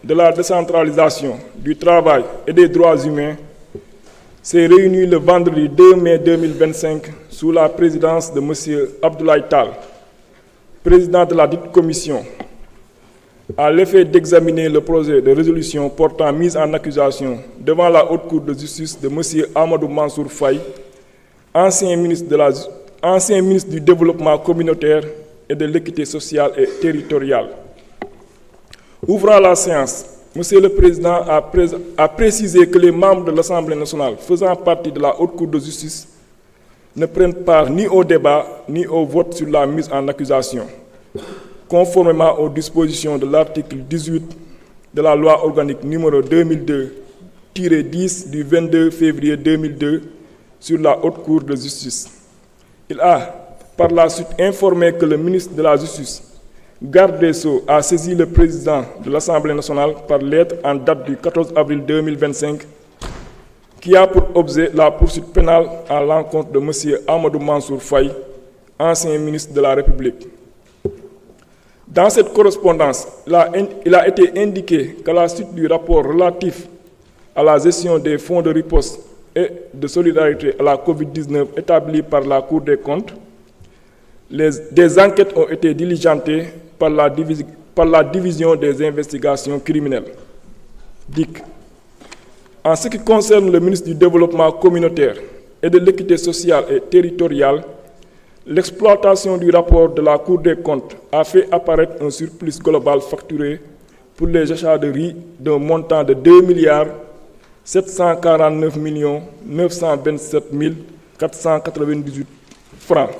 de la décentralisation, du travail et des droits humains s'est réunie le vendredi 2 mai 2025 sous la présidence de M. Abdoulaye Tall, président de la dite commission, à l'effet d'examiner le projet de résolution portant mise en accusation devant la Haute Cour de justice de M. Amadou Mansour Faye, ancien ministre du Développement communautaire et de l'équité sociale et territoriale. Ouvrant la séance, M. le Président a précisé que les membres de l'Assemblée nationale faisant partie de la Haute Cour de justice ne prennent part ni au débat ni au vote sur la mise en accusation, conformément aux dispositions de l'article 18 de la loi organique numéro 2002-10 du 22 février 2002 sur la Haute Cour de justice. Il a par la suite informé que le ministre de la Justice, garde des Sceaux, a saisi le président de l'Assemblée nationale par lettre en date du 14 avril 2025 qui a pour objet la poursuite pénale à l'encontre de M. Amadou Mansour Faye, ancien ministre de la République. Dans cette correspondance, il a été indiqué qu'à la suite du rapport relatif à la gestion des fonds de riposte et de solidarité à la COVID-19 établi par la Cour des comptes, des enquêtes ont été diligentées par la division des investigations criminelles, DIC. En ce qui concerne le ministre du Développement communautaire et de l'équité sociale et territoriale, l'exploitation du rapport de la Cour des comptes a fait apparaître un surplus global facturé pour les achats de riz d'un montant de 2 749 927 498 francs.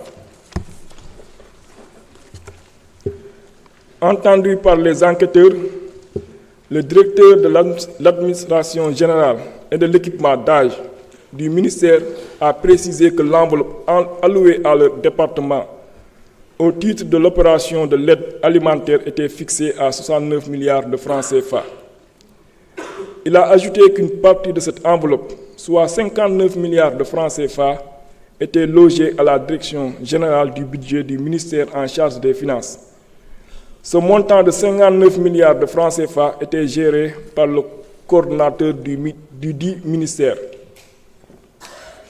Entendu par les enquêteurs, le directeur de l'administration générale et de l'équipement d'âge du ministère a précisé que l'enveloppe allouée à leur département au titre de l'opération de l'aide alimentaire était fixée à 69 milliards de francs CFA. Il a ajouté qu'une partie de cette enveloppe, soit 59 milliards de francs CFA, était logée à la direction générale du budget du ministère en charge des finances. Ce montant de 59 milliards de francs CFA était géré par le coordonnateur du dit ministère.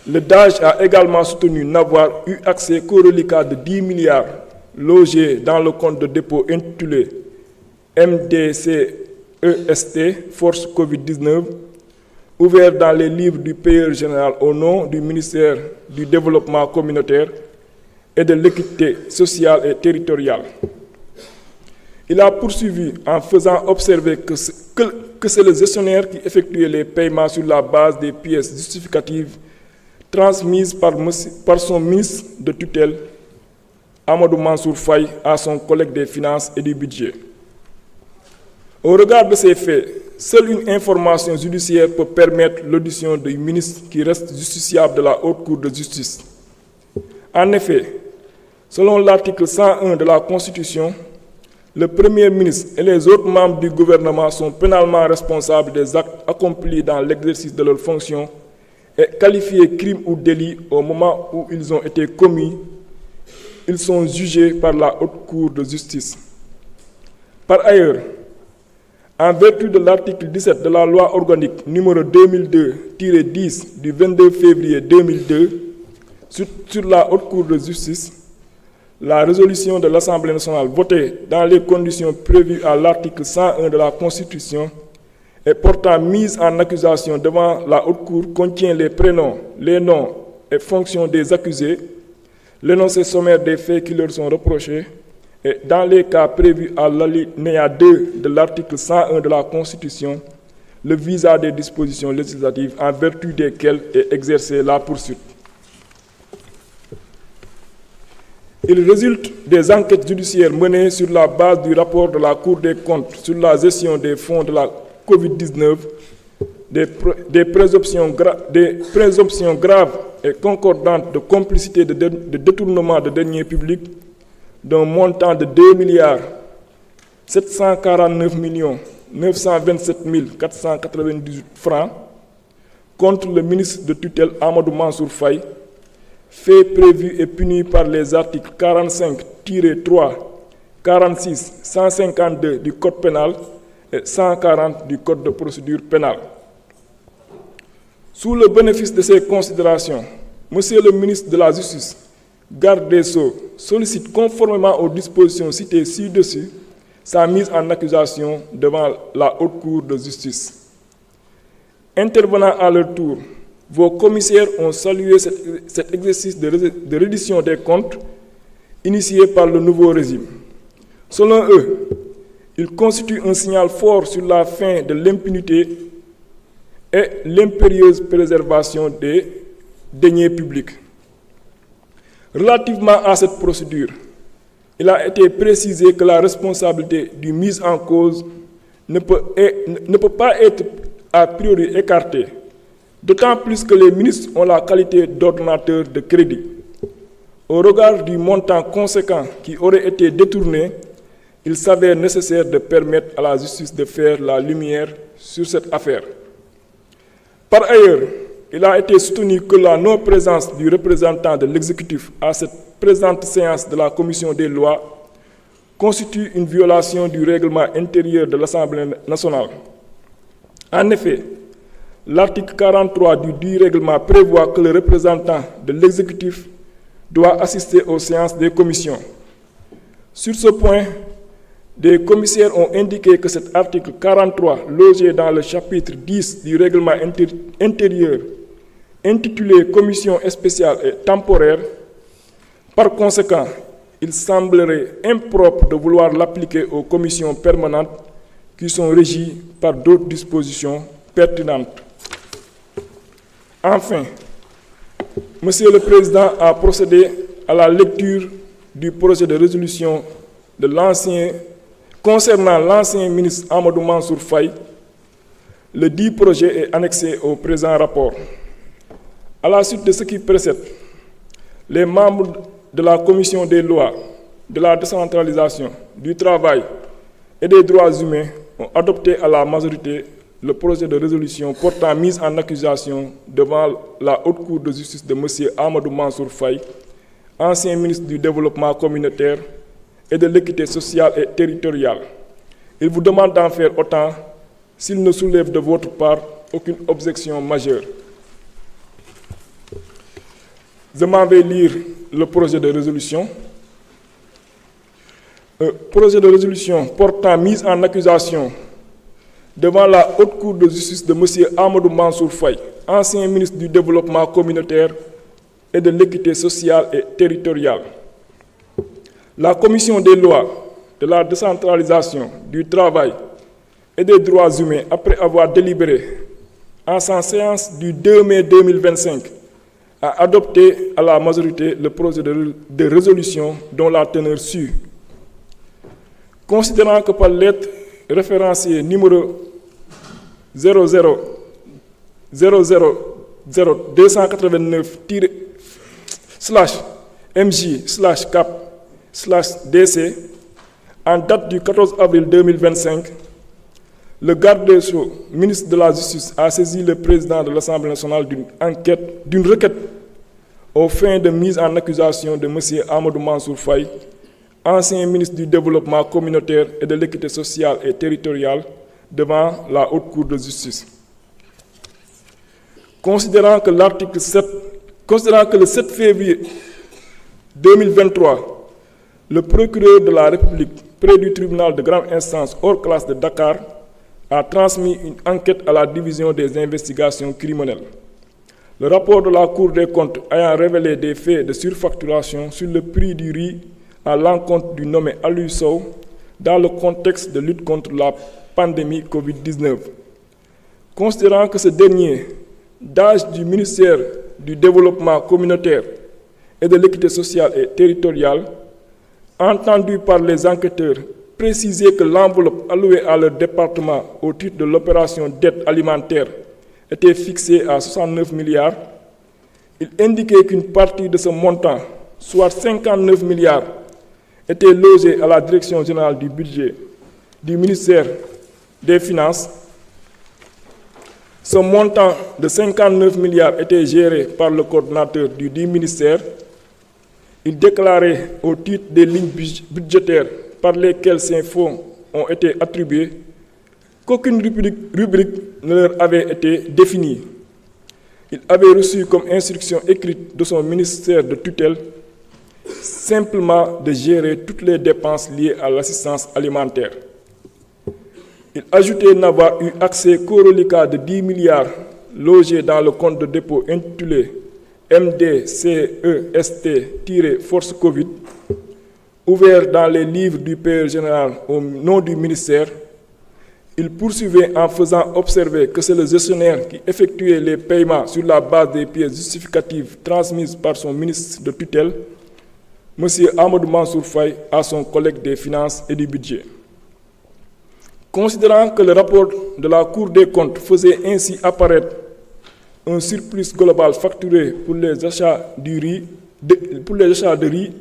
Le DAGE a également soutenu n'avoir eu accès qu'au reliquat de 10 milliards logés dans le compte de dépôt intitulé MDCEST Force Covid-19, ouvert dans les livres du payeur général au nom du ministère du Développement communautaire et de l'équité sociale et territoriale. Il a poursuivi en faisant observer que c'est le gestionnaire qui effectuait les paiements sur la base des pièces justificatives transmises par son ministre de tutelle, Amadou Mansour Faye, à son collègue des finances et du budget. Au regard de ces faits, seule une information judiciaire peut permettre l'audition du ministre qui reste justiciable de la Haute Cour de justice. En effet, selon l'article 101 de la Constitution, le Premier ministre et les autres membres du gouvernement sont pénalement responsables des actes accomplis dans l'exercice de leurs fonctions et qualifiés crimes ou délits au moment où ils ont été commis. Ils sont jugés par la Haute Cour de justice. Par ailleurs, en vertu de l'article 17 de la loi organique numéro 2002-10 du 22 février 2002 sur la Haute Cour de justice, la résolution de l'Assemblée nationale votée dans les conditions prévues à l'article 101 de la Constitution et portant mise en accusation devant la Haute Cour contient les prénoms, les noms et fonctions des accusés, l'énoncé sommaire des faits qui leur sont reprochés et, dans les cas prévus à l'alinéa 2 de l'article 101 de la Constitution, le visa des dispositions législatives en vertu desquelles est exercée la poursuite. Il résulte des enquêtes judiciaires menées sur la base du rapport de la Cour des comptes sur la gestion des fonds de la COVID-19, des présomptions graves et concordantes de complicité de détournement de deniers publics d'un montant de 2 749 927 498 francs contre le ministre de tutelle Amadou Mansour Faye, fait prévu et puni par les articles 45-3, 46, 152 du Code pénal et 140 du Code de procédure pénale. Sous le bénéfice de ces considérations, Monsieur le ministre de la Justice, garde des Sceaux, sollicite conformément aux dispositions citées ci-dessus sa mise en accusation devant la Haute Cour de justice. Intervenant à leur tour, vos commissaires ont salué cet exercice de reddition des comptes initié par le nouveau régime. Selon eux, il constitue un signal fort sur la fin de l'impunité et l'impérieuse préservation des deniers publics. Relativement à cette procédure, il a été précisé que la responsabilité du mis en cause ne peut pas être a priori écartée, d'autant plus que les ministres ont la qualité d'ordonnateur de crédit. Au regard du montant conséquent qui aurait été détourné, il s'avère nécessaire de permettre à la justice de faire la lumière sur cette affaire. Par ailleurs, il a été soutenu que la non-présence du représentant de l'exécutif à cette présente séance de la Commission des lois constitue une violation du règlement intérieur de l'Assemblée nationale. En effet, l'article 43 du règlement prévoit que le représentant de l'exécutif doit assister aux séances des commissions. Sur ce point, des commissaires ont indiqué que cet article 43, logé dans le chapitre 10 du règlement intérieur, intitulé Commission spéciale et temporaire, par conséquent, il semblerait impropre de vouloir l'appliquer aux commissions permanentes qui sont régies par d'autres dispositions pertinentes. Enfin, Monsieur le Président a procédé à la lecture du projet de résolution concernant l'ancien ministre Amadou Mansour Faye. Le dit projet est annexé au présent rapport. À la suite de ce qui précède, les membres de la Commission des lois, de la décentralisation, du travail et des droits humains ont adopté à la majorité le projet de résolution portant mise en accusation devant la Haute Cour de justice de M. Amadou Mansour Faye, ancien ministre du Développement communautaire et de l'équité sociale et territoriale. Il vous demande d'en faire autant s'il ne soulève de votre part aucune objection majeure. Je m'en vais lire le projet de résolution. Projet de résolution portant mise en accusation devant la Haute Cour de justice de M. Amadou Mansour Faye, ancien ministre du Développement communautaire et de l'équité sociale et territoriale. La Commission des lois, de la décentralisation, du travail et des droits humains, après avoir délibéré en sa séance du 2 mai 2025, a adopté à la majorité le projet de résolution dont la teneur suit. Considérant que par lettre référenciée numéro 000029/MJ/CAP/DC, en date du 14 avril 2025, le garde des Sceaux, ministre de la Justice, a saisi le président de l'Assemblée nationale d'une requête aux fins de mise en accusation de M. Amadou Mansour Faye, ancien ministre du Développement communautaire et de l'équité sociale et territoriale, devant la Haute Cour de justice. Considérant que le 7 février 2023, le procureur de la République près du tribunal de grande instance hors classe de Dakar a transmis une enquête à la division des investigations criminelles. Le rapport de la Cour des comptes ayant révélé des faits de surfacturation sur le prix du riz à l'encontre du nommé Aliou Sow dans le contexte de lutte contre la pandémie Covid-19. Considérant que ce dernier, d'âge du ministère du Développement communautaire et de l'équité sociale et territoriale, entendu par les enquêteurs préciser que l'enveloppe allouée à leur département au titre de l'opération d'aide alimentaire était fixée à 69 milliards, il indiquait qu'une partie de ce montant, soit 59 milliards, était logée à la Direction générale du budget du ministère des Finances. Ce montant de 59 milliards était géré par le coordonnateur du dit ministère. Il déclarait au titre des lignes budgétaires par lesquelles ces fonds ont été attribués qu'aucune rubrique ne leur avait été définie. Ils avaient reçu comme instruction écrite de son ministère de tutelle simplement de gérer toutes les dépenses liées à l'assistance alimentaire. Il ajoutait n'avoir eu accès qu'au reliquat de 10 milliards logés dans le compte de dépôt intitulé MDCEST-Force Covid, ouvert dans les livres du payeur général au nom du ministère. Il poursuivait en faisant observer que c'est le gestionnaire qui effectuait les paiements sur la base des pièces justificatives transmises par son ministre de tutelle, M. Amadou Mansour Faye, à son collègue des finances et du budget. Considérant que le rapport de la Cour des comptes faisait ainsi apparaître un surplus global facturé pour les achats de riz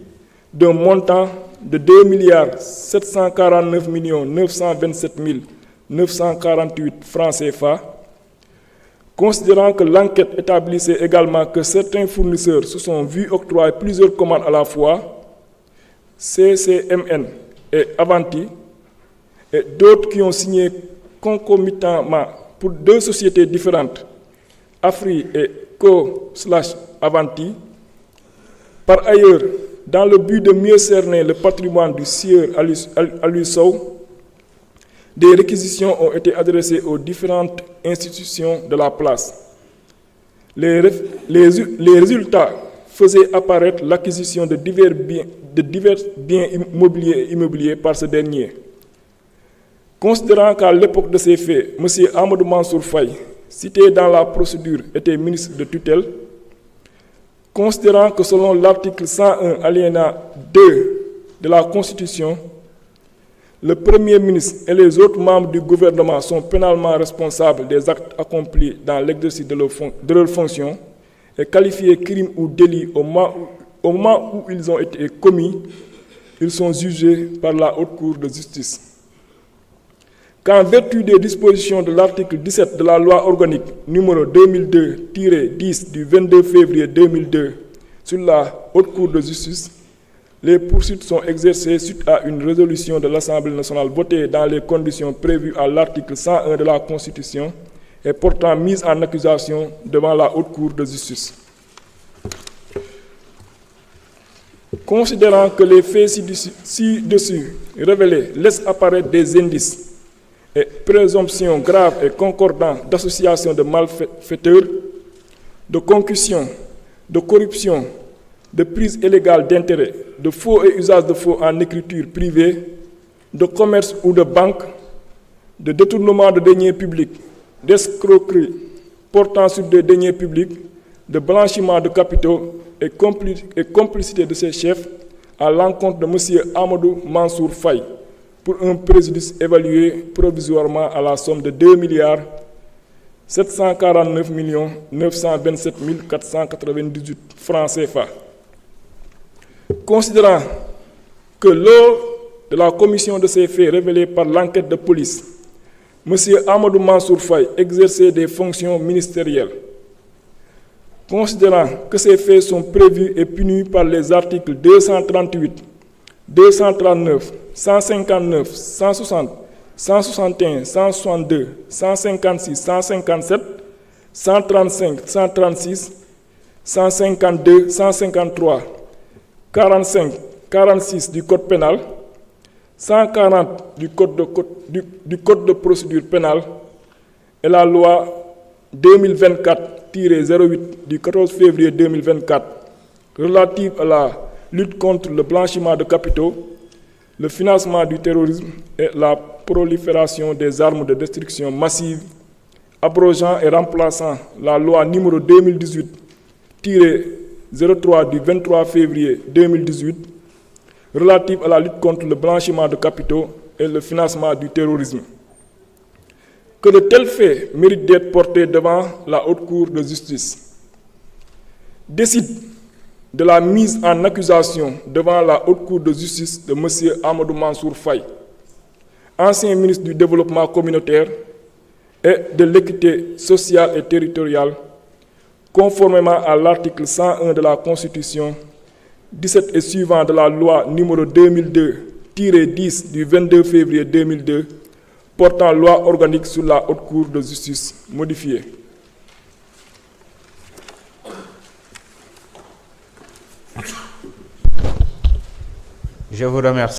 d'un montant de 2 749 927 948 francs CFA, considérant que l'enquête établissait également que certains fournisseurs se sont vus octroyer plusieurs commandes à la fois, CCMN et Avanti, et d'autres qui ont signé concomitamment pour deux sociétés différentes, Afri et Co/Avanti. Par ailleurs, dans le but de mieux cerner le patrimoine du sieur Aliou Sow, des réquisitions ont été adressées aux différentes institutions de la place. Les résultats faisaient apparaître l'acquisition de divers biens immobiliers par ce dernier. Considérant qu'à l'époque de ces faits, M. Amadou Mansour Faye, cité dans la procédure, était ministre de tutelle, considérant que selon l'article 101 alinéa 2 de la Constitution, le Premier ministre et les autres membres du gouvernement sont pénalement responsables des actes accomplis dans l'exercice de leurs fonctions et qualifiés crimes ou délits au moment où ils ont été commis, ils sont jugés par la Haute Cour de justice. Qu'en vertu des dispositions de l'article 17 de la loi organique numéro 2002-10 du 22 février 2002 sur la Haute Cour de justice, les poursuites sont exercées suite à une résolution de l'Assemblée nationale votée dans les conditions prévues à l'article 101 de la Constitution et portant mise en accusation devant la Haute Cour de justice. Considérant que les faits ci-dessus révélés laissent apparaître des indices et présomptions graves et concordantes d'association de malfaiteurs, de concussion, de corruption, de prise illégale d'intérêt, de faux et usage de faux en écriture privée, de commerce ou de banque, de détournement de deniers publics, d'escroquerie portant sur des deniers publics, de blanchiment de capitaux et complicité de ses chefs à l'encontre de M. Amadou Mansour Faye pour un préjudice évalué provisoirement à la somme de 2 749 927 498 francs CFA. Considérant que lors de la commission de ces faits révélés par l'enquête de police, M. Amadou Mansour Faye exerçait des fonctions ministérielles. Considérant que ces faits sont prévus et punis par les articles 238, 239, 159, 160, 161, 162, 156, 157, 135, 136, 152, 153, 45, 46 du Code pénal, 140 du Code de procédure pénale et la loi 2024-08 du 14 février 2024 relative à la lutte contre le blanchiment de capitaux, le financement du terrorisme et la prolifération des armes de destruction massive, abrogeant et remplaçant la loi numéro 2018-03 du 23 février 2018 relative à la lutte contre le blanchiment de capitaux et le financement du terrorisme. Que de tels faits méritent d'être portés devant la Haute Cour de justice. Décide de la mise en accusation devant la Haute Cour de justice de M. Amadou Mansour Faye, ancien ministre du Développement communautaire et de l'équité sociale et territoriale, conformément à l'article 101 de la Constitution, 17 et suivant de la loi numéro 2002-10 du 22 février 2002, portant loi organique sur la Haute Cour de justice modifiée. Je vous remercie.